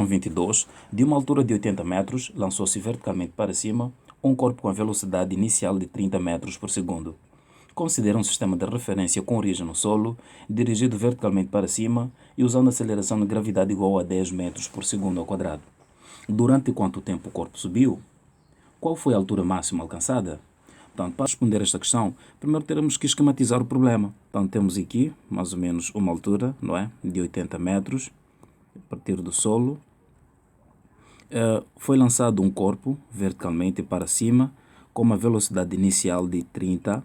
questão 22. De uma altura de 80 metros, lançou-se verticalmente para cima um corpo com a velocidade inicial de 30 metros por segundo. Considera um sistema de referência com origem no solo, dirigido verticalmente para cima e usando aceleração de gravidade igual a 10 metros por segundo ao quadrado. Durante quanto tempo o corpo subiu? Qual foi a altura máxima alcançada? Portanto, para responder esta questão, primeiro teremos que esquematizar o problema. Então, temos aqui, mais ou menos, uma altura, não é? De 80 metros, a partir do solo. Foi lançado um corpo verticalmente para cima, com uma velocidade inicial de 30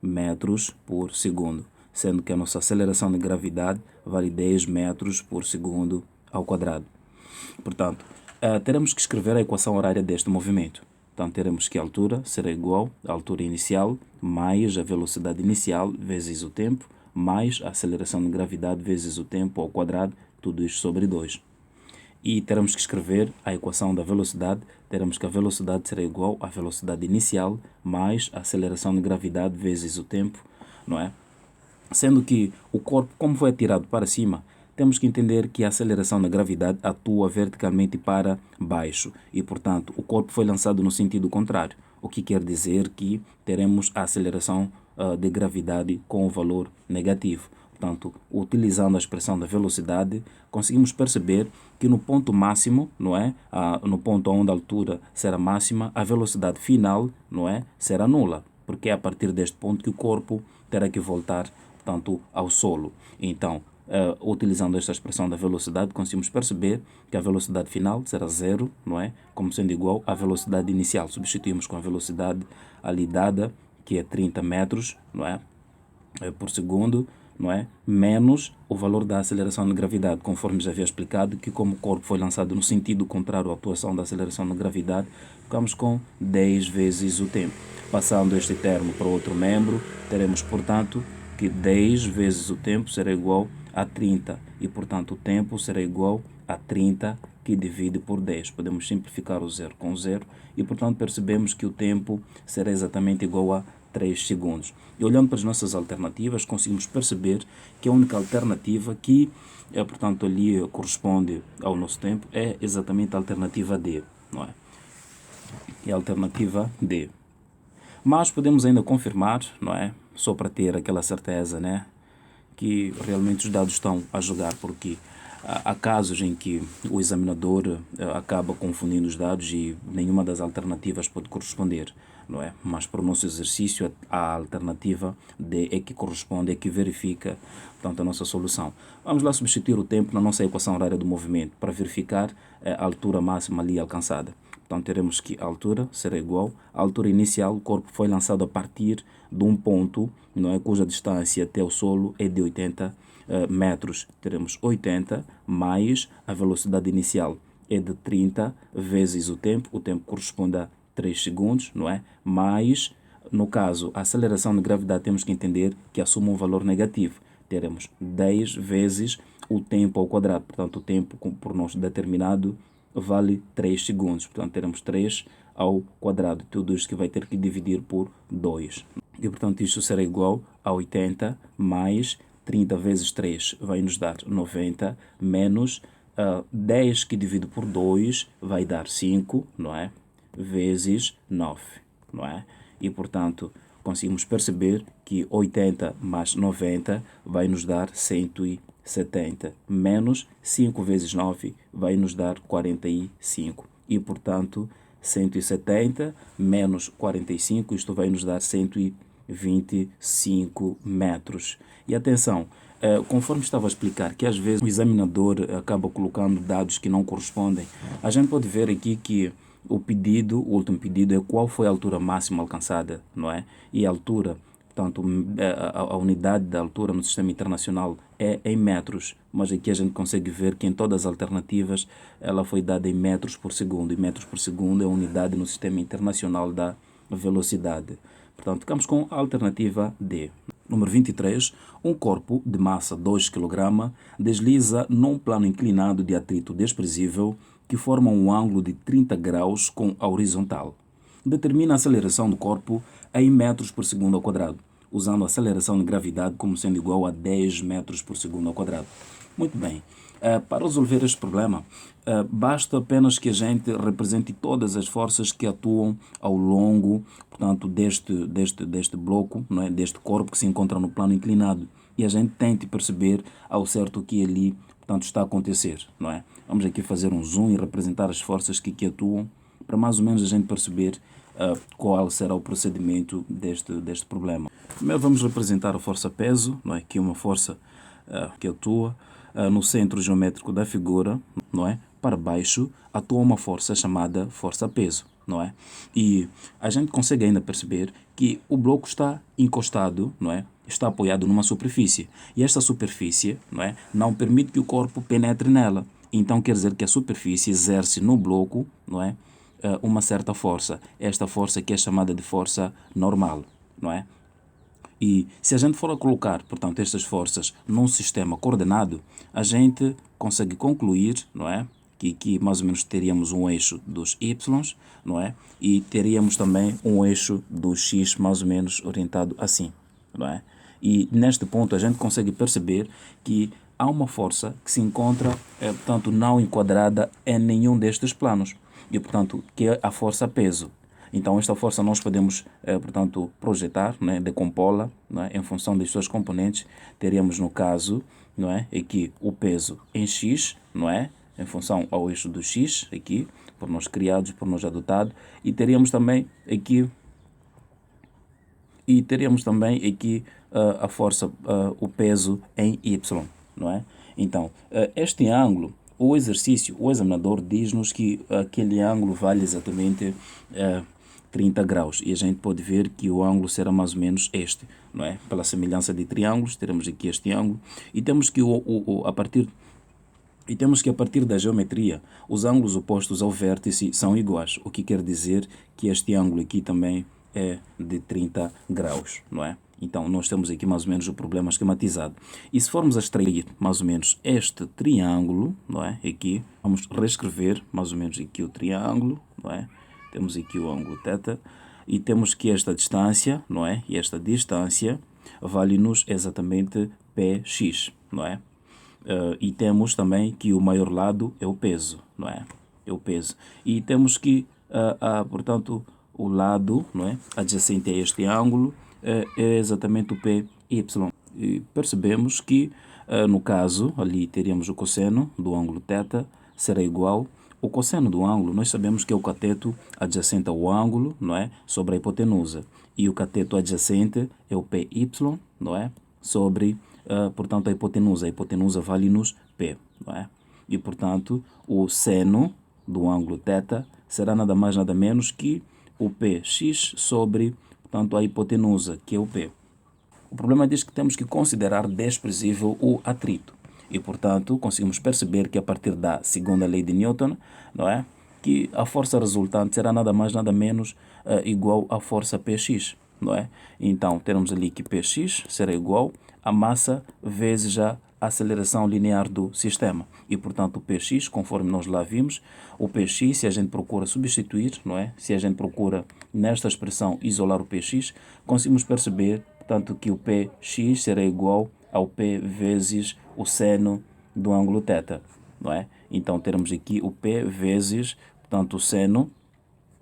metros por segundo, sendo que a nossa aceleração de gravidade vale 10 metros por segundo ao quadrado. Portanto, teremos que escrever a equação horária deste movimento. Então, teremos que a altura será igual à altura inicial mais a velocidade inicial vezes o tempo, mais a aceleração de gravidade vezes o tempo ao quadrado, tudo isto sobre 2. E teremos que escrever a equação da velocidade, teremos que a velocidade será igual à velocidade inicial mais a aceleração de gravidade vezes o tempo, não é? Sendo que o corpo, como foi atirado para cima, temos que entender que a aceleração da gravidade atua verticalmente para baixo e, portanto, o corpo foi lançado no sentido contrário, o que quer dizer que teremos a aceleração de gravidade com o valor negativo. Portanto, utilizando a expressão da velocidade, conseguimos perceber que no ponto máximo, não é? No ponto onde a altura será máxima, a velocidade final, não é? Será nula, porque é a partir deste ponto que o corpo terá que voltar, portanto, ao solo. Então, utilizando esta expressão da velocidade, conseguimos perceber que a velocidade final será zero, não é? Como sendo igual à velocidade inicial. Substituímos com a velocidade ali dada, que é 30 metros, não é? Por segundo, não é? Menos o valor da aceleração de gravidade, conforme já havia explicado, que como o corpo foi lançado no sentido contrário à atuação da aceleração de gravidade, ficamos com 10 vezes o tempo. Passando este termo para outro membro, teremos, portanto, que 10 vezes o tempo será igual a 30 e, portanto, o tempo será igual a 30 que divide por 10. Podemos simplificar o zero com zero e, portanto, percebemos que o tempo será exatamente igual a 3 segundos. E olhando para as nossas alternativas, conseguimos perceber que a única alternativa que, portanto, ali corresponde ao nosso tempo é exatamente a alternativa D, não é? É a alternativa D. Mas podemos ainda confirmar, não é? Só para ter aquela certeza, né? Que realmente os dados estão a jogar, porque há casos em que o examinador acaba confundindo os dados e nenhuma das alternativas pode corresponder, não é? Mas para o nosso exercício a alternativa D é que corresponde, é que verifica, portanto, a nossa solução. Vamos lá substituir o tempo na nossa equação horária do movimento para verificar a altura máxima ali alcançada. Então, teremos que a altura será igual à altura inicial. O corpo foi lançado a partir de um ponto, não é, cuja distância até o solo é de 80 metros. Teremos 80 mais a velocidade inicial é de 30 vezes o tempo corresponde a 3 segundos, não é? Mais, no caso, a aceleração de gravidade temos que entender que assume um valor negativo. Teremos 10 vezes o tempo ao quadrado. Portanto, o tempo por nós determinado vale 3 segundos. Portanto, teremos 3 ao quadrado. Tudo isto que vai ter que dividir por 2. E, portanto, isto será igual a 80 mais 30 vezes 3 vai nos dar 90, menos 10 que divido por 2 vai dar 5, não é? Vezes 9, não é? E, portanto, conseguimos perceber que 80 mais 90 vai nos dar 170, menos 5 vezes 9 vai nos dar 45. E, portanto, 170 menos 45, isto vai nos dar 125 metros. E atenção, conforme estava a explicar, que às vezes o examinador acaba colocando dados que não correspondem, a gente pode ver aqui que o último pedido é qual foi a altura máxima alcançada, não é? E a altura, portanto, a unidade da altura no sistema internacional é em metros, mas aqui a gente consegue ver que em todas as alternativas ela foi dada em metros por segundo, e metros por segundo é a unidade no sistema internacional da velocidade. Portanto, ficamos com a alternativa D. Número 23. Um corpo de massa 2 kg desliza num plano inclinado de atrito desprezível que forma um ângulo de 30 graus com a horizontal. Determina a aceleração do corpo em metros por segundo ao quadrado, usando a aceleração de gravidade como sendo igual a 10 metros por segundo ao quadrado. Muito bem. Para resolver este problema, basta apenas que a gente represente todas as forças que atuam ao longo, portanto, deste bloco, não é? Deste corpo que se encontra no plano inclinado. E a gente tente perceber ao certo o que ali, portanto, está a acontecer, não é? Vamos aqui fazer um zoom e representar as forças que aqui atuam, para mais ou menos a gente perceber qual será o procedimento deste problema. Primeiro vamos representar a força peso, não é? Que é uma força que atua no centro geométrico da figura, não é? Para baixo atua uma força chamada força peso, não é? E a gente consegue ainda perceber que o bloco está encostado, não é? Está apoiado numa superfície e esta superfície, não é? Não permite que o corpo penetre nela. Então quer dizer que a superfície exerce no bloco, não é? Uma certa força. Esta força que é chamada de força normal, não é? E se a gente for a colocar, portanto, estas forças num sistema coordenado, a gente consegue concluir, não é? Que aqui mais ou menos teríamos um eixo dos y, não é? E teríamos também um eixo do x mais ou menos orientado assim, não é? E neste ponto a gente consegue perceber que há uma força que se encontra, portanto, não enquadrada em nenhum destes planos. E, portanto, que é a força peso. Então, esta força nós podemos, portanto, projetar, né, decompô-la, né, em função das suas componentes. Teríamos, no caso, não é, aqui o peso em x, não é, em função ao eixo do x, aqui, por nós criados, por nós adotado. E teríamos também aqui a força, o peso em y, não é? Então, este ângulo, o exercício, o examinador diz-nos que aquele ângulo vale exatamente 30 graus e a gente pode ver que o ângulo será mais ou menos este, não é? Pela semelhança de triângulos, teremos aqui este ângulo e temos que a partir da geometria, os ângulos opostos ao vértice são iguais, o que quer dizer que este ângulo aqui também é de 30 graus, não é? Então, nós temos aqui mais ou menos o problema esquematizado. E se formos a extrair mais ou menos este triângulo, não é? Aqui, vamos reescrever mais ou menos aqui o triângulo, não é? Temos aqui o ângulo θ e temos que esta distância, não é? E esta distância vale-nos exatamente px, não é? E temos também que o maior lado é o peso, não é? É o peso. E temos que, portanto, o lado, não é, adjacente a este ângulo é exatamente o PY. E percebemos que, no caso, ali teríamos o cosseno do ângulo θ, será igual. O cosseno do ângulo, nós sabemos que é o cateto adjacente ao ângulo, não é, sobre a hipotenusa. E o cateto adjacente é o PY, não é, sobre, portanto, a hipotenusa. A hipotenusa vale-nos P, não é? E, portanto, o seno do ângulo θ será nada mais nada menos que o Px sobre, portanto, a hipotenusa, que é o P. O problema diz que temos que considerar desprezível o atrito. E, portanto, conseguimos perceber que a partir da segunda lei de Newton, não é, que a força resultante será nada mais nada menos igual à força Px, não é? Então, teremos ali que Px será igual a massa vezes a aceleração linear do sistema. E, portanto, o Px, conforme nós lá vimos, o Px, se a gente procura substituir, não é? Se a gente procura nesta expressão isolar o Px, conseguimos perceber, portanto, que o Px será igual ao P vezes o seno do ângulo θ, não é? Então, teremos aqui o P vezes, portanto, o seno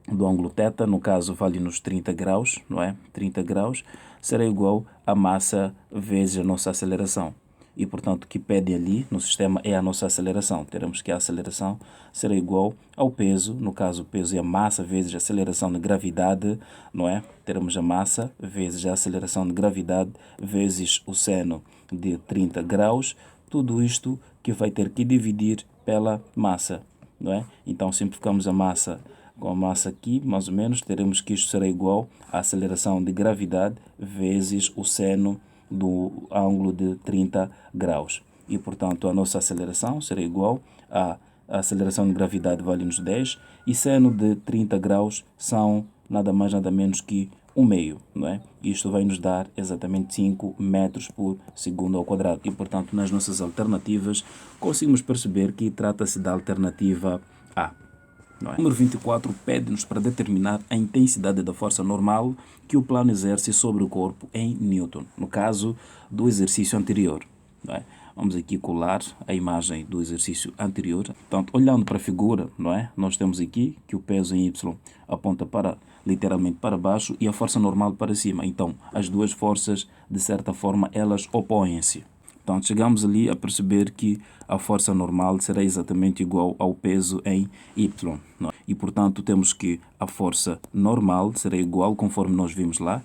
do ângulo θ, no caso, vale-nos 30 graus, não é? 30 graus será igual a massa vezes a nossa aceleração. E, portanto, o que pede ali no sistema é a nossa aceleração. Teremos que a aceleração será igual ao peso, no caso, o peso é a massa vezes a aceleração de gravidade, não é? Teremos a massa vezes a aceleração de gravidade vezes o seno de 30 graus, tudo isto que vai ter que dividir pela massa, não é? Então, simplificamos a massa com a massa aqui, mais ou menos, teremos que isto será igual à aceleração de gravidade vezes o seno do ângulo de 30 graus. E, portanto, a nossa aceleração será igual a aceleração de gravidade vale-nos 10 e seno de 30 graus são nada mais nada menos que 1/2, não é? Isto vai nos dar exatamente 5 metros por segundo ao quadrado. E, portanto, nas nossas alternativas, conseguimos perceber que trata-se da alternativa A. Não é? Número 24 pede-nos para determinar a intensidade da força normal que o plano exerce sobre o corpo em Newton, no caso do exercício anterior. Não é? Vamos aqui colar a imagem do exercício anterior. Portanto, olhando para a figura, não é? Nós temos aqui que o peso em Y aponta literalmente para baixo e a força normal para cima. Então, as duas forças, de certa forma, elas opõem-se. Então, chegamos ali a perceber que a força normal será exatamente igual ao peso em Y. Não é? E, portanto, temos que a força normal será igual, conforme nós vimos lá,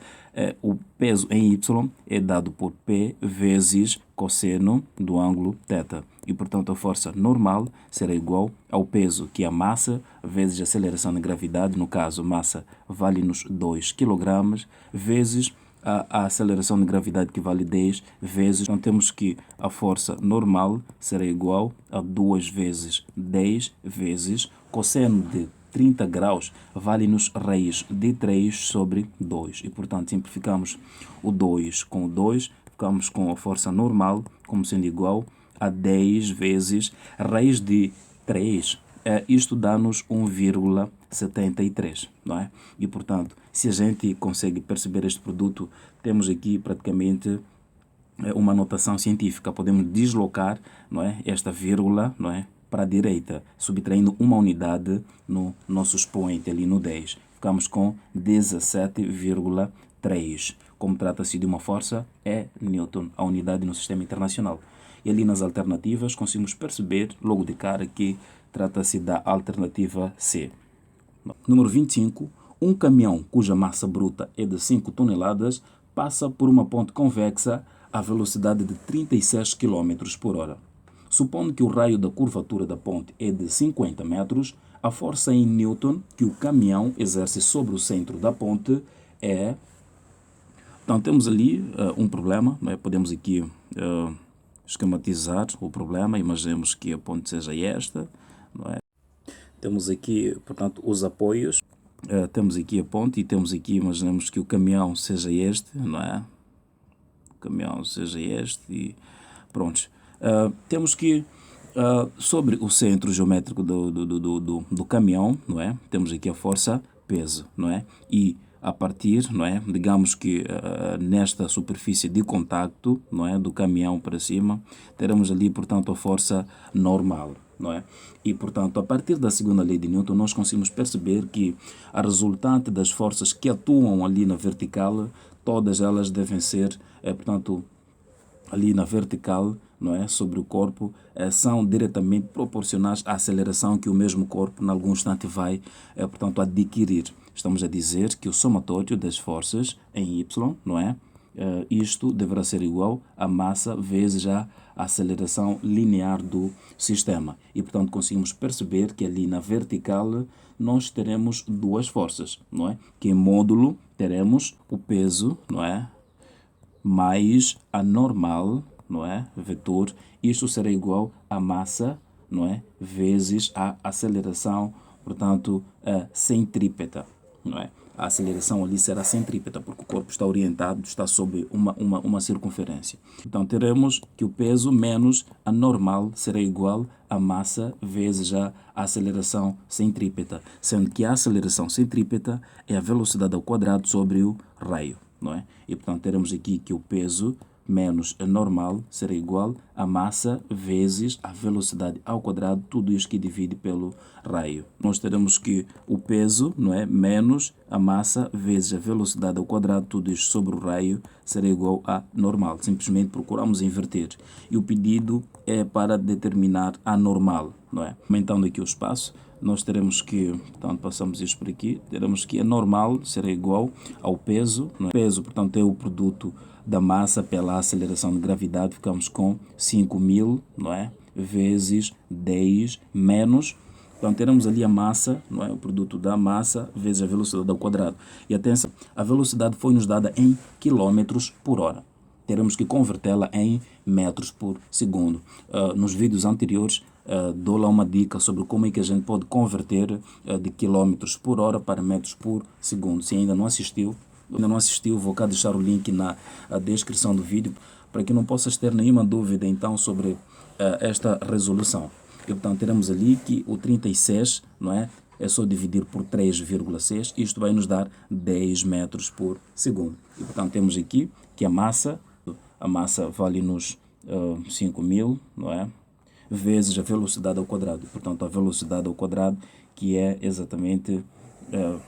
o peso em Y é dado por P vezes cosseno do ângulo θ. E, portanto, a força normal será igual ao peso, que é a massa, vezes a aceleração de gravidade, no caso, massa vale-nos 2 kg, vezes a aceleração de gravidade, que vale 10 vezes. Então, temos que a força normal será igual a 2 vezes 10 vezes cosseno de 30 graus, vale-nos raiz de 3 sobre 2. E, portanto, simplificamos o 2 com o 2, ficamos com a força normal como sendo igual a 10 vezes raiz de 3. Isto dá-nos 1,73, não é? E, portanto, se a gente consegue perceber este produto, temos aqui praticamente uma notação científica. Podemos deslocar, não é, esta vírgula, não é, para a direita, subtraindo uma unidade no nosso expoente ali no 10. Ficamos com 17,3. Como trata-se de uma força, é Newton, a unidade no sistema internacional. E ali nas alternativas conseguimos perceber logo de cara que trata-se da alternativa C. Número 25. Um caminhão cuja massa bruta é de 5 toneladas passa por uma ponte convexa à velocidade de 36 km por hora. Supondo que o raio da curvatura da ponte é de 50 metros, a força em Newton que o caminhão exerce sobre o centro da ponte é... Então, temos ali um problema, não é? Podemos aqui esquematizar o problema. Imaginemos que a ponte seja esta, não é? Temos aqui, portanto, os apoios. Temos aqui a ponte e temos aqui, imaginemos que o caminhão seja este, não é? O caminhão seja este e pronto. Temos que, sobre o centro geométrico do caminhão, não é? Temos aqui a força peso, não é? E a partir, não é? Digamos que nesta superfície de contacto, não é? Do caminhão para cima, teremos ali, portanto, a força normal, não é? E, portanto, a partir da segunda lei de Newton, nós conseguimos perceber que a resultante das forças que atuam ali na vertical, todas elas devem ser, portanto, ali na vertical, não é, sobre o corpo, são diretamente proporcionais à aceleração que o mesmo corpo, em algum instante, vai, portanto, adquirir. Estamos a dizer que o somatório das forças em Y, não é? Isto deverá ser igual à massa vezes a aceleração linear do sistema. E, portanto, conseguimos perceber que ali na vertical nós teremos duas forças, não é? Que em módulo teremos o peso, não é? Mais a normal, não é? Vetor. Isto será igual à massa, não é? Vezes a aceleração, portanto, centrípeta, não é? A aceleração ali será centrípeta, porque o corpo está orientado, está sob uma circunferência. Então, teremos que o peso menos a normal será igual a massa vezes a aceleração centrípeta, sendo que a aceleração centrípeta é a velocidade ao quadrado sobre o raio, não é? E, portanto, teremos aqui que o peso menos a normal será igual a massa vezes a velocidade ao quadrado, tudo isto que divide pelo raio. Nós teremos que o peso, não é, menos a massa vezes a velocidade ao quadrado, tudo isto sobre o raio, será igual a normal. Simplesmente procuramos inverter. E o pedido é para determinar a normal, não é? Aumentando aqui o espaço, nós teremos que, portanto, passamos isto por aqui, teremos que a normal será igual ao peso, não é? O peso, portanto, é o produto da massa pela aceleração de gravidade, ficamos com 5.000, não é? Vezes 10 menos, então teremos ali a massa, não é? O produto da massa vezes a velocidade ao quadrado. E atenção, a velocidade foi nos dada em quilômetros por hora. Teremos que convertê-la em metros por segundo. Nos vídeos anteriores, dou lá uma dica sobre como é que a gente pode converter de quilômetros por hora para metros por segundo. Se ainda não assistiu, vou cá deixar o link na descrição do vídeo para que não possas ter nenhuma dúvida então sobre esta resolução. E, portanto, teremos ali que o 36, não é? É só dividir por 3,6, isto vai nos dar 10 metros por segundo. E, portanto, temos aqui que a massa vale-nos 5.000, não é? Vezes a velocidade ao quadrado. Portanto, a velocidade ao quadrado, que é exatamente,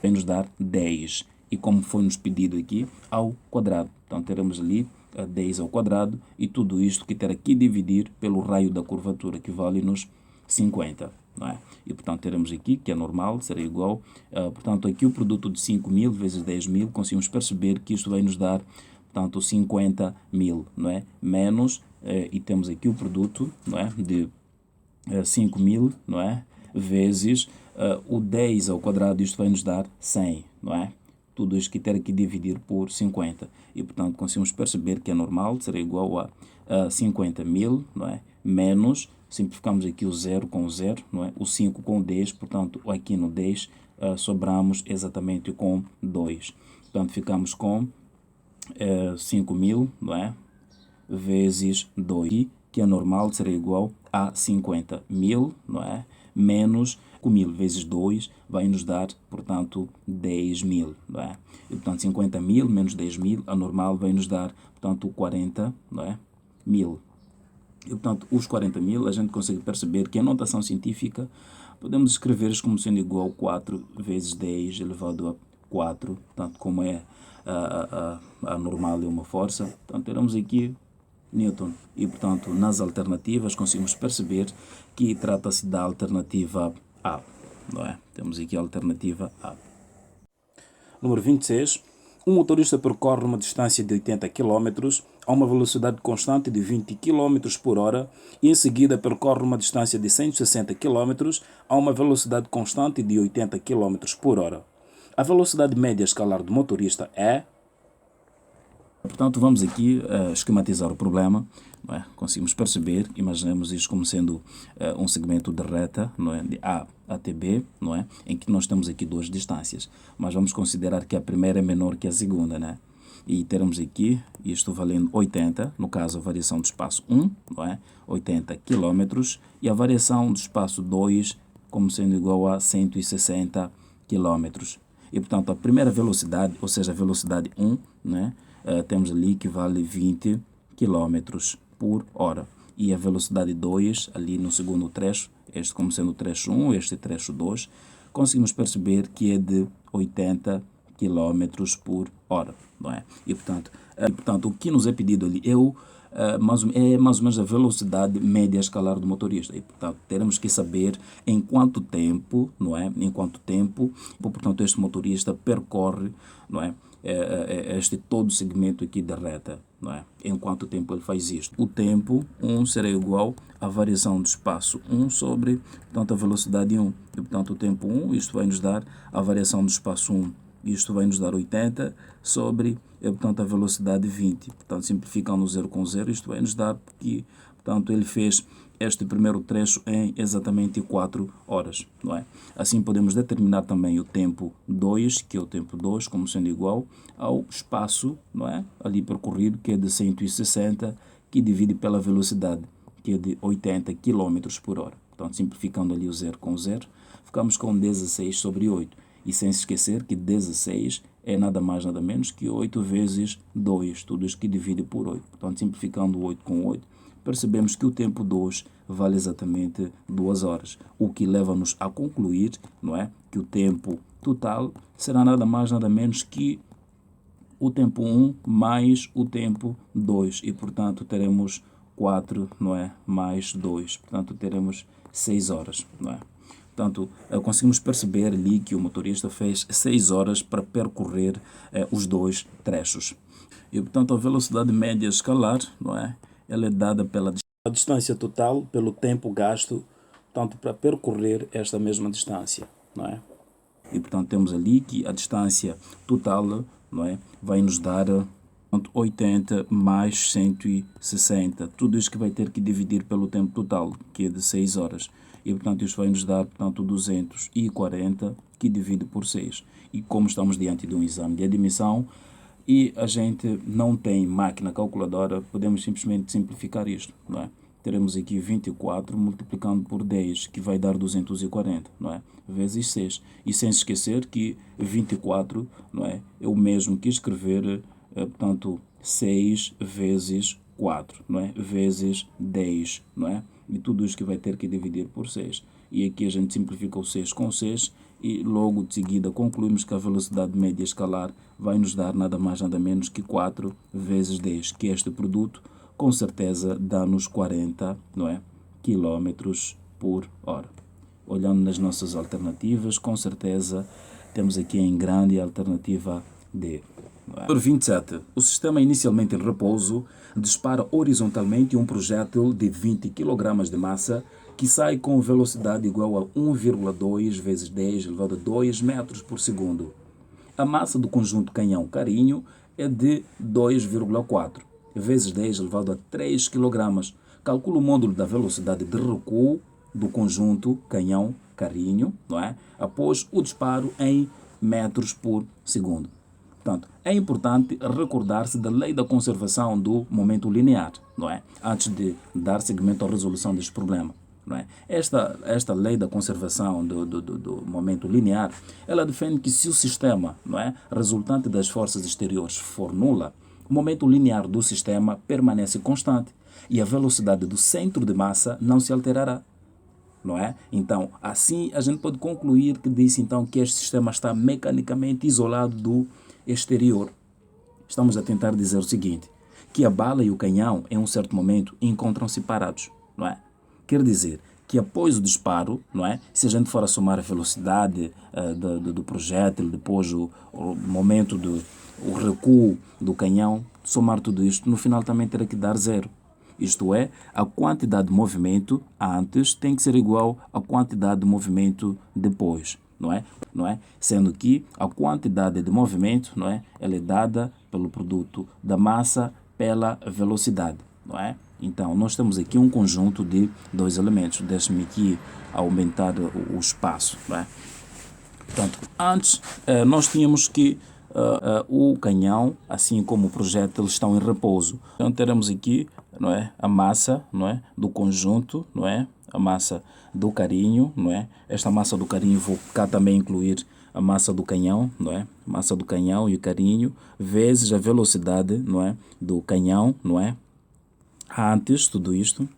vai nos dar 10. E como foi nos pedido aqui, ao quadrado. Então, teremos ali 10 ao quadrado e tudo isto que terá que dividir pelo raio da curvatura, que vale-nos 50. Não é? E, portanto, teremos aqui, que é normal, será igual. Portanto, aqui o produto de 5.000 vezes 10.000, conseguimos perceber que isto vai nos dar, portanto, 50.000, não é? Menos, e temos aqui o produto, não é? De 5.000, não é? Vezes o 10 ao quadrado, isto vai nos dar 100, não é? Tudo isto que ter que dividir por 50. E, portanto, conseguimos perceber que é normal, será igual a 50.000, não é? Menos, simplificamos aqui o 0 com o 0, não é? O 5 com o 10, portanto, aqui no 10 sobramos exatamente com 2. Portanto, ficamos com 5.000, não é? Vezes 2, que é normal, será igual a 50.000, não é? Menos 5.000 vezes 2 vai nos dar, portanto, 10.000, não é? E, portanto, 50.000 menos 10.000, a normal vai nos dar, portanto, 40, não é? Mil. E, portanto, os 40.000, a gente consegue perceber que a notação científica podemos escrever como sendo igual a 4 vezes 10 elevado a 4, portanto, como é a normal é uma força, portanto, teremos aqui Newton. E, portanto, nas alternativas conseguimos perceber que trata-se da alternativa A, não é? Temos aqui a alternativa A. Número 26. Um motorista percorre uma distância de 80 km a uma velocidade constante de 20 km por hora e em seguida percorre uma distância de 160 km a uma velocidade constante de 80 km por hora. A velocidade média escalar do motorista é... Portanto, vamos aqui esquematizar o problema, não é? Conseguimos perceber, imaginemos isto como sendo um segmento de reta, não é? De A até B, não é? Em que nós temos aqui duas distâncias, mas vamos considerar que a primeira é menor que a segunda, né? E teremos aqui, isto valendo 80, no caso a variação do espaço 1, não é? 80 km, e a variação do espaço 2 como sendo igual a 160 km. E, portanto, a primeira velocidade, ou seja, a velocidade 1, né? Temos ali que vale 20 km por hora. E a velocidade 2, ali no segundo trecho, este como sendo o trecho 1, este trecho 2, conseguimos perceber que é de 80 km por hora, não é? E, portanto, o que nos é pedido ali é mais ou menos a velocidade média escalar do motorista. E, portanto, teremos que saber em quanto tempo, não é? Em quanto tempo, portanto, este motorista percorre, não é? Este todo segmento aqui da reta, não é? Em quanto tempo ele faz isto? O tempo 1 será igual à variação do espaço 1 sobre, portanto, a velocidade 1. E, portanto, o tempo 1, isto vai nos dar a variação do espaço 1. Isto vai nos dar 80 sobre, portanto, a velocidade 20. Portanto, simplificando o 0 com 0, isto vai nos dar, porque, portanto, ele fez este primeiro trecho em exatamente 4 horas, não é? Assim podemos determinar também o tempo 2, que é o tempo 2, como sendo igual ao espaço, não é? Ali percorrido, que é de 160, que divide pela velocidade, que é de 80 km por hora. Portanto, simplificando ali o 0 com 0, ficamos com 16 sobre 8. E sem se esquecer que 16 é nada mais nada menos que 8 vezes 2, tudo isso que divide por 8. Portanto, simplificando 8 com 8, percebemos que o tempo 2 vale exatamente 2 horas, o que leva-nos a concluir, não é, que o tempo total será nada mais nada menos que o tempo 1 mais o tempo 2 e, portanto, teremos 4, não é, mais 2, portanto, teremos 6 horas, não é? Portanto, conseguimos perceber ali que o motorista fez 6 horas para percorrer os dois trechos. E, portanto, a velocidade média escalar, não é? Ela é dada pela distância total, pelo tempo gasto, portanto, para percorrer esta mesma distância, não é? E, portanto, temos ali que a distância total, não é? Vai nos dar 80 mais 160. Tudo isto que vai ter que dividir pelo tempo total, que é de 6 horas. E, portanto, isto vai nos dar, portanto, 240, que divide por 6. E como estamos diante de um exame de admissão, e a gente não tem máquina calculadora, podemos simplesmente simplificar isto, não é? Teremos aqui 24 multiplicando por 10, que vai dar 240, não é? Vezes 6. E sem se esquecer que 24, não é? É o mesmo que escrever, portanto, 6 vezes 4, não é? Vezes 10, não é? E tudo isso que vai ter que dividir por 6. E aqui a gente simplifica o 6 com 6 e logo de seguida concluímos que a velocidade média escalar vai nos dar nada mais nada menos que 4 vezes 10, que este produto com certeza dá-nos 40, não é? Quilômetros por hora. Olhando nas nossas alternativas, com certeza temos aqui em grande a alternativa D. Número 27. O sistema inicialmente em repouso dispara horizontalmente um projétil de 20 kg de massa que sai com velocidade igual a 1,2 vezes 10 elevado a 2 metros por segundo. A massa do conjunto canhão-carinho é de 2,4 vezes 10 elevado a 3 kg. Calcula o módulo da velocidade de recuo do conjunto canhão-carinho, não é? Após o disparo em metros por segundo. Portanto, é importante recordar-se da lei da conservação do momento linear, não é? Antes de dar seguimento à resolução deste problema. Não é? Esta lei da conservação do momento linear, ela defende que se o sistema, não é, resultante das forças exteriores for nula, o momento linear do sistema permanece constante e a velocidade do centro de massa não se alterará. Não é? Então, assim a gente pode concluir que diz então que este sistema está mecanicamente isolado do exterior. Estamos a tentar dizer o seguinte, que a bala e o canhão em um certo momento encontram-se parados, não é? Quer dizer que após o disparo, não é? Se a gente for a somar a velocidade do projétil, depois o momento o recuo do canhão, somar tudo isto, no final também terá que dar zero. Isto é, a quantidade de movimento antes tem que ser igual à quantidade de movimento depois, não é? Sendo que a quantidade de movimento, não é? Ela é dada pelo produto da massa pela velocidade, não é? Então, nós temos aqui um conjunto de dois elementos. Deixe-me aqui aumentar o espaço, não é? Portanto, antes nós tínhamos que o canhão, assim como o projétil, estão em repouso. Então, teremos aqui, não é, a massa, não é, do conjunto, não é, a massa do carinho, não é. Esta massa do carinho vou cá também incluir a massa do canhão, não é, massa do canhão e o carinho vezes a velocidade, não é, do canhão, não é. Antes tudo isto,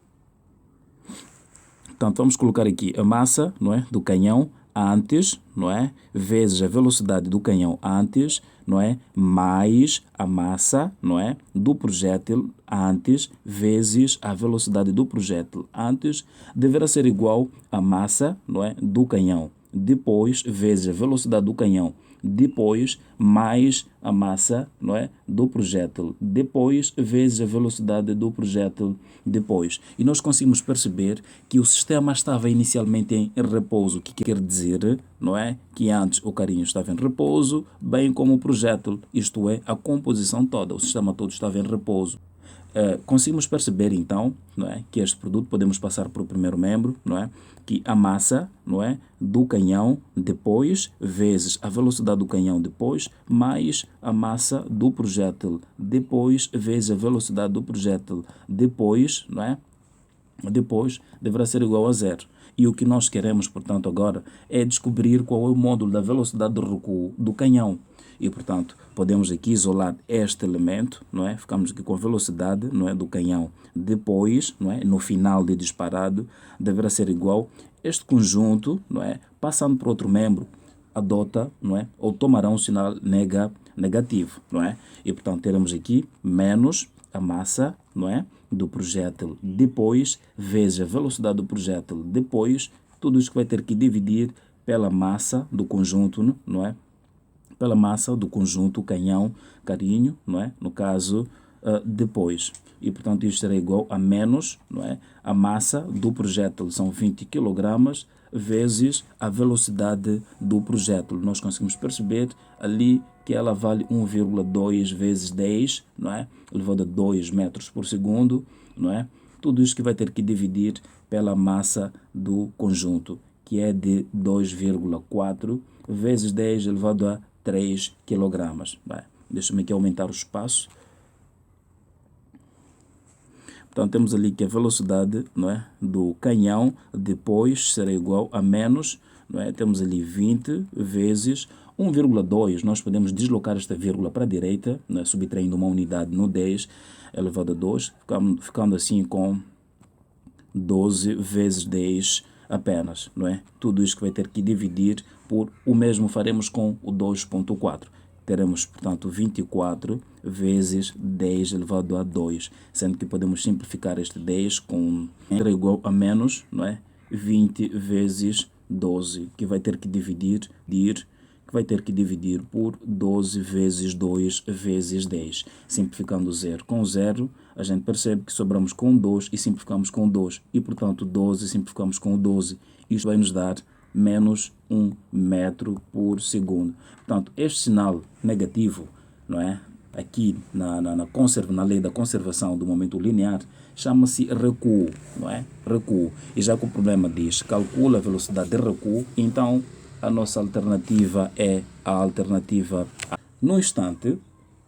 portanto, vamos colocar aqui a massa, não é, do canhão antes, não é, vezes a velocidade do canhão antes, não é, mais a massa, não é, do projétil antes vezes a velocidade do projétil antes deverá ser igual à massa, não é, do canhão depois vezes a velocidade do canhão depois mais a massa, não é, do projétil depois vezes a velocidade do projétil depois. E nós conseguimos perceber que o sistema estava inicialmente em repouso, o que quer dizer, não é, que antes o carinho estava em repouso, bem como o projétil, isto é, a composição toda, o sistema todo estava em repouso. Conseguimos perceber então, não é, que este produto podemos passar para o primeiro membro, não é, que a massa, não é, do canhão depois vezes a velocidade do canhão depois mais a massa do projétil depois vezes a velocidade do projétil depois, não é, depois deverá ser igual a zero. E o que nós queremos, portanto, agora é descobrir qual é o módulo da velocidade de recuo do canhão. E, portanto, podemos aqui isolar este elemento, não é? Ficamos aqui com a velocidade, não é, do canhão depois, não é, no final de disparado, deverá ser igual. Este conjunto, não é, passando para outro membro, adota, não é, ou tomará um sinal negativo, não é? E, portanto, teremos aqui menos a massa, não é, do projétil depois vezes a velocidade do projétil depois, tudo isso que vai ter que dividir pela massa do conjunto, não é? Pela massa do conjunto canhão-carinho, não é? No caso, depois. E, portanto, isto será igual a menos, não é? A massa do projétil são 20 kg vezes a velocidade do projétil. Nós conseguimos perceber ali que ela vale 1,2 vezes 10, não é? Elevado a 2 metros por segundo, não é? Tudo isso que vai ter que dividir pela massa do conjunto, que é de 2,4 vezes 10 elevado a 3 kg. Deixa-me aqui aumentar o espaço. Então, temos ali que a velocidade, não é, do canhão depois será igual a menos, não é? Temos ali 20 vezes 1,2 nós podemos deslocar esta vírgula para a direita, né, subtraindo uma unidade no 10 elevado a 2, ficando assim com 12 vezes 10 apenas, não é? Tudo isso que vai ter que dividir por o mesmo faremos com o 2,4. Teremos, portanto, 24 vezes 10 elevado a 2, sendo que podemos simplificar este 10 com igual a menos, não é? 20 vezes 12, que vai ter que dividir por 12 vezes 2 vezes 10. Simplificando 0 com 0, a gente percebe que sobramos com 2 e simplificamos com 2. E, portanto, 12 simplificamos com 12. Isto vai nos dar menos 1 metro por segundo. Portanto, este sinal negativo, não é? Aqui na lei da conservação do momento linear, chama-se recuo, não é? Recuo. E já que o problema diz calcula a velocidade de recuo, então a nossa alternativa é a alternativa A. No instante,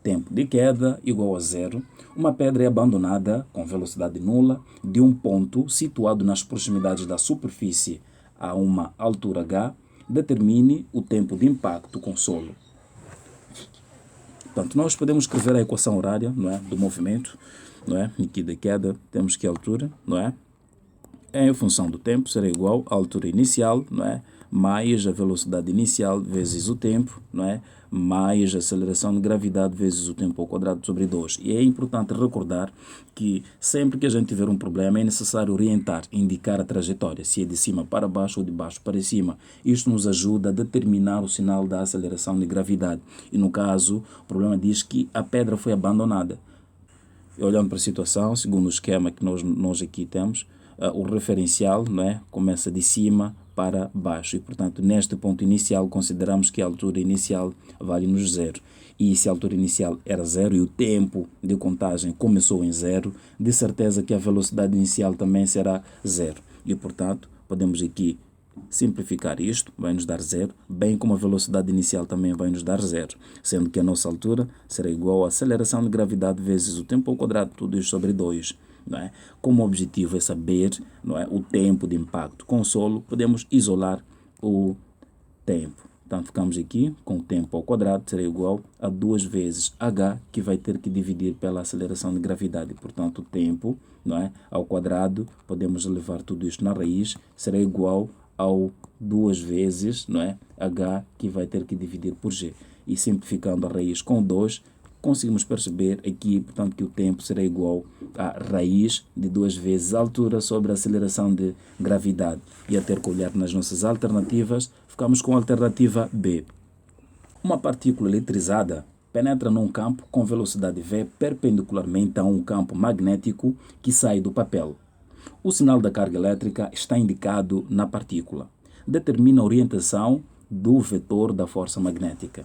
tempo de queda igual a 0, uma pedra é abandonada com velocidade nula de um ponto situado nas proximidades da superfície a uma altura h, determine o tempo de impacto com o solo. Portanto, nós podemos escrever a equação horária, não é, do movimento, não é, aqui da queda, temos que a altura, não é, em função do tempo será igual à altura inicial, não é, mais a velocidade inicial vezes o tempo, não é, mais a aceleração de gravidade vezes o tempo ao quadrado sobre 2. E é importante recordar que sempre que a gente tiver um problema é necessário orientar, indicar a trajetória, se é de cima para baixo ou de baixo para cima. Isto nos ajuda a determinar o sinal da aceleração de gravidade. E no caso, o problema diz que a pedra foi abandonada. Olhando para a situação, segundo o esquema que nós aqui temos, o referencial, não é, começa de cima para baixo e, portanto, neste ponto inicial consideramos que a altura inicial vale-nos 0. E se a altura inicial era 0 e o tempo de contagem começou em 0, de certeza que a velocidade inicial também será 0. E, portanto, podemos aqui simplificar isto, vai nos dar 0, bem como a velocidade inicial também vai nos dar 0, sendo que a nossa altura será igual à aceleração de gravidade vezes o tempo ao quadrado, tudo isso sobre 2. Não é? Como o objetivo é saber, não é, o tempo de impacto com o solo, podemos isolar o tempo. Então, ficamos aqui com o tempo ao quadrado, será igual a 2 vezes h, que vai ter que dividir pela aceleração de gravidade. Portanto, o tempo, não é, ao quadrado, podemos levar tudo isto na raiz, será igual ao 2 vezes, não é, h, que vai ter que dividir por g. E simplificando a raiz com 2, conseguimos perceber aqui, portanto, que o tempo será igual à raiz de 2 vezes a altura sobre a aceleração de gravidade. E a ter que olhar nas nossas alternativas, ficamos com a alternativa B. Uma partícula eletrizada penetra num campo com velocidade v perpendicularmente a um campo magnético que sai do papel. O sinal da carga elétrica está indicado na partícula. Determina a orientação do vetor da força magnética.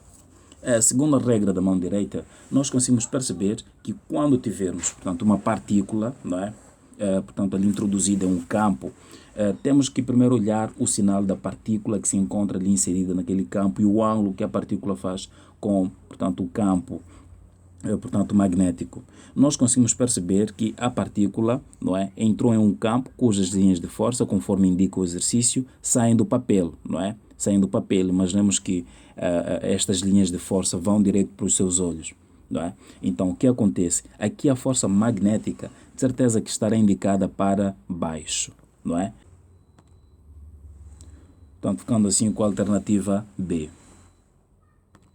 Segundo a regra da mão direita, nós conseguimos perceber que quando tivermos, portanto, uma partícula, não é? Portanto, ali introduzida em um campo, temos que primeiro olhar o sinal da partícula que se encontra ali inserida naquele campo e o ângulo que a partícula faz com, portanto, o campo, portanto, magnético. Nós conseguimos perceber que a partícula, não é, entrou em um campo cujas linhas de força, conforme indica o exercício, saem do papel, não é? Saem do papel. Imaginemos que estas linhas de força vão direto para os seus olhos, não é? Então, o que acontece? Aqui a força magnética, de certeza que estará indicada para baixo, não é? Portanto, ficando assim com a alternativa B.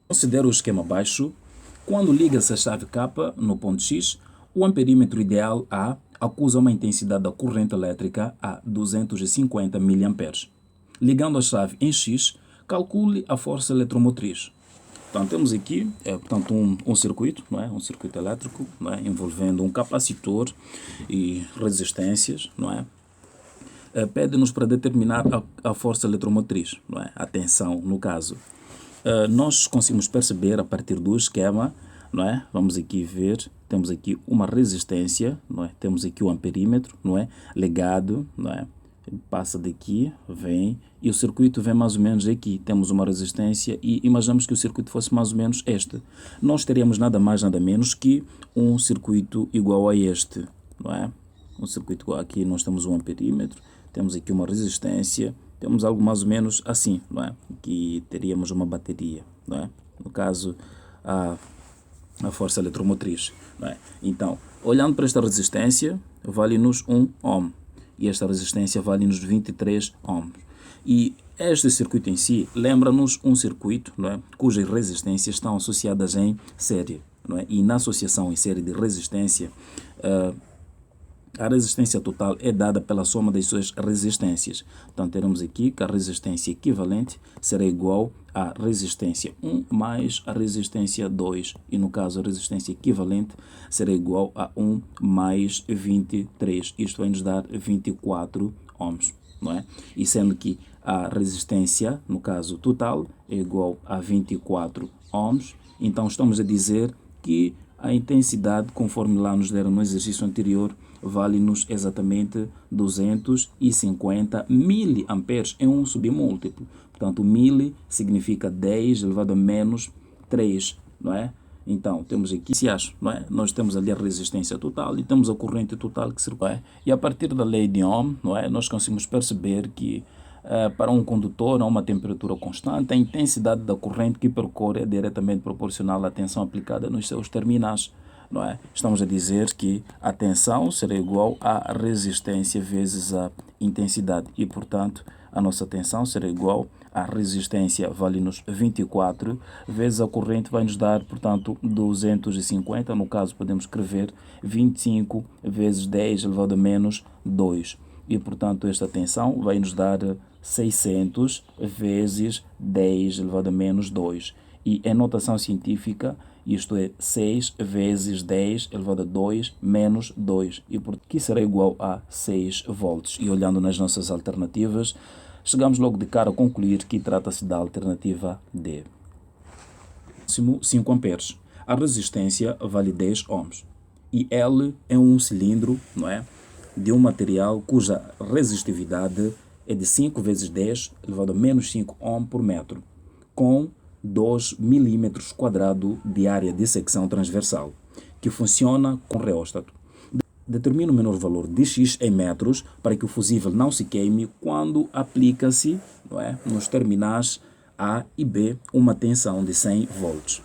Considera o esquema abaixo. Quando liga-se a chave K no ponto X, o amperímetro ideal A acusa uma intensidade da corrente elétrica a 250 mA. Ligando a chave em X, calcule a força eletromotriz. Então, temos aqui portanto, um circuito, não é? Um circuito elétrico, não é? Envolvendo um capacitor e resistências, não é? Pede-nos para determinar a força eletromotriz, não é? A tensão, no caso. Nós conseguimos perceber a partir do esquema, não é? Vamos aqui ver, temos aqui uma resistência, não é? Temos aqui o amperímetro, não é? Ligado, não é? Passa daqui, vem, e o circuito vem mais ou menos aqui. Temos uma resistência e imaginamos que o circuito fosse mais ou menos este. Nós teríamos nada mais, nada menos que um circuito igual a este, não é? Um circuito igual aqui, nós temos um amperímetro, temos aqui uma resistência, temos algo mais ou menos assim, não é? Aqui teríamos uma bateria, não é? No caso, a força eletromotriz, não é? Então, olhando para esta resistência, vale-nos 1 ohm. E esta resistência vale-nos 23 ohms. E este circuito em si lembra-nos um circuito, não é, cujas resistências estão associadas em série. Não é? E na associação em série de resistência, a resistência total é dada pela soma das suas resistências. Então, teremos aqui que a resistência equivalente será igual à resistência 1 mais a resistência 2. E, no caso, a resistência equivalente será igual a 1 mais 23. Isto vai nos dar 24 ohms. Não é? E sendo que a resistência, no caso total, é igual a 24 ohms, então estamos a dizer que a intensidade, conforme lá nos deram no exercício anterior, vale-nos exatamente 250 miliamperes em um submúltiplo. Portanto, mili significa 10 elevado a menos 3, não é? Então, temos aqui, não é? Nós temos ali a resistência total e temos a corrente total que circula. E a partir da lei de Ohm, não é? Nós conseguimos perceber que para um condutor a uma temperatura constante, a intensidade da corrente que percorre é diretamente proporcional à tensão aplicada nos seus terminais. Não é? Estamos a dizer que a tensão será igual à resistência vezes a intensidade e, portanto, a nossa tensão será igual à resistência, vale-nos 24, vezes a corrente vai nos dar, portanto, 250, no caso podemos escrever 25 vezes 10 elevado a menos 2. E, portanto, esta tensão vai nos dar 600 vezes 10 elevado a menos 2. E em notação científica, isto é 6 vezes 10 elevado a 2 menos 2, e que será igual a 6 volts. E olhando nas nossas alternativas, chegamos logo de cara a concluir que trata-se da alternativa D. 5 amperes. A resistência vale 10 ohms. E L é um cilindro, não é, de um material cuja resistividade é de 5 vezes 10 elevado a menos 5 ohm por metro, com 2 milímetros quadrados de área de secção transversal, que funciona com reóstato. Determina o menor valor de X em metros para que o fusível não se queime quando aplica-se, não é, nos terminais A e B uma tensão de 100 volts.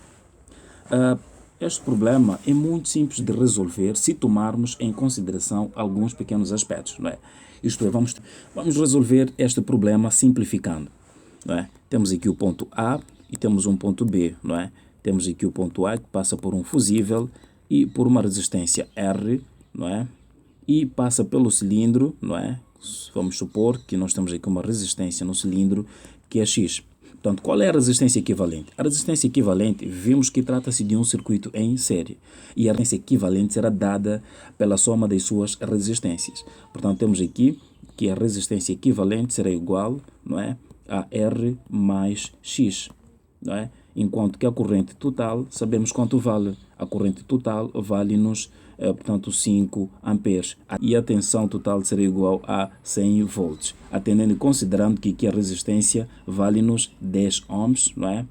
Este problema é muito simples de resolver se tomarmos em consideração alguns pequenos aspectos. Não é? Isto é, vamos resolver este problema simplificando. Não é? Temos aqui o ponto A e temos um ponto B. Não é? Temos aqui o ponto A que passa por um fusível e por uma resistência R, não é? E passa pelo cilindro, não é? Vamos supor que nós temos aqui uma resistência no cilindro que é X. Portanto, qual é a resistência equivalente? A resistência equivalente, vimos que trata-se de um circuito em série. E a resistência equivalente será dada pela soma das suas resistências. Portanto, temos aqui que a resistência equivalente será igual, não é, a R mais X, não é? Enquanto que a corrente total, sabemos quanto vale. A corrente total vale-nos, portanto, 5 amperes. E a tensão total será igual a 100 volts. Atendendo e considerando que aqui a resistência vale-nos 10 ohms, não é?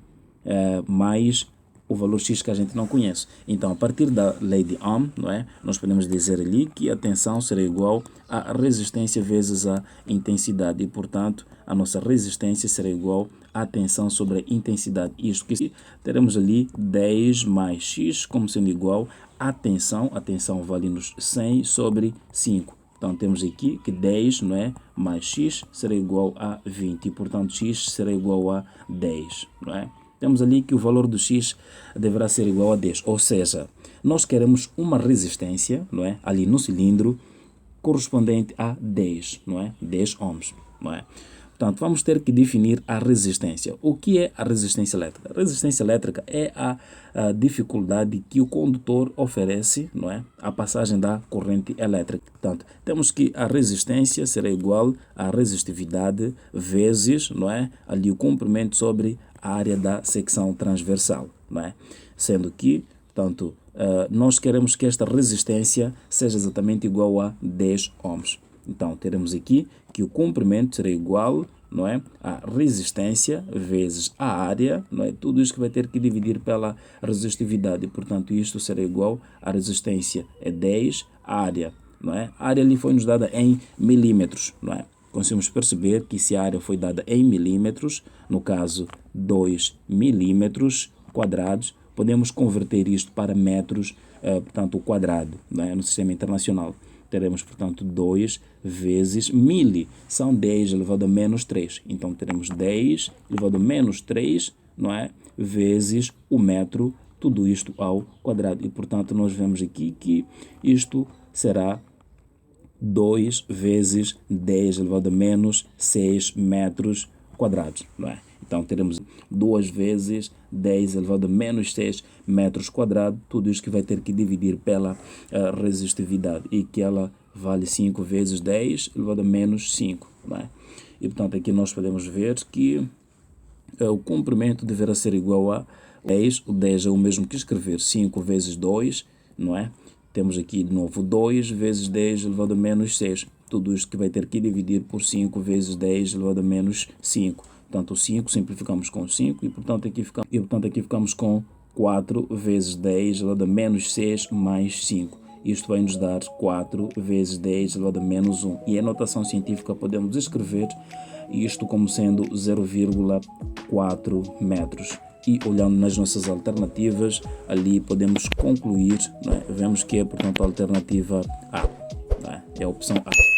Mais o valor X que a gente não conhece. Então, a partir da lei de Ohm, não é? Nós podemos dizer ali que a tensão será igual à resistência vezes a intensidade. E, portanto, a nossa resistência será igual à tensão sobre a intensidade. Isto que teremos ali 10 mais X como sendo igual à tensão. A tensão vale-nos 100 sobre 5. Então, temos aqui que 10, não é, mais X será igual a 20. E, portanto, X será igual a 10, não é? Temos ali que o valor do X deverá ser igual a 10. Ou seja, nós queremos uma resistência, não é, ali no cilindro correspondente a 10, não é? 10 ohms, não é? Portanto, vamos ter que definir a resistência. O que é a resistência elétrica? A resistência elétrica é a dificuldade que o condutor oferece, não é, à passagem da corrente elétrica. Portanto, temos que a resistência será igual à resistividade vezes, não é, ali o comprimento sobre a área da secção transversal, não é? Sendo que, portanto, nós queremos que esta resistência seja exatamente igual a 10 ohms. Então, teremos aqui que o comprimento será igual, não é, a resistência vezes a área, não é? Tudo isso que vai ter que dividir pela resistividade. Portanto, isto será igual a resistência é 10, a área, não é? A área ali foi nos dada em milímetros, não é? conseguimos perceber que se a área foi dada em milímetros, no caso 2 milímetros quadrados, podemos converter isto para metros, portanto, quadrado, né, no sistema internacional. Teremos, portanto, 2 vezes 1000, são 10 elevado a menos 3. Então, teremos 10 elevado a menos 3, não é? Vezes o metro, tudo isto ao quadrado. E, portanto, nós vemos aqui que isto será 2 vezes 10 elevado a menos 6 metros quadrados, não é? Então, teremos 2 vezes 10 elevado a menos 6 metros quadrados, tudo isso que vai ter que dividir pela resistividade, e que ela vale 5 vezes 10 elevado a menos 5, não é? E, portanto, aqui nós podemos ver que o comprimento deverá ser igual a 10, o 10 é o mesmo que escrever 5 vezes 2, não é? Temos aqui de novo 2 vezes 10 elevado a menos 6. Tudo isto que vai ter que dividir por 5 vezes 10 elevado a menos 5. Portanto, o 5 simplificamos com 5 e, portanto, aqui ficamos com 4 vezes 10 elevado a menos 6 mais 5. Isto vai nos dar 4 vezes 10 elevado a menos 1. E em notação científica podemos escrever isto como sendo 0,4 metros. E olhando nas nossas alternativas, ali podemos concluir, né? Vemos que é, portanto, a alternativa A, né? É a opção A.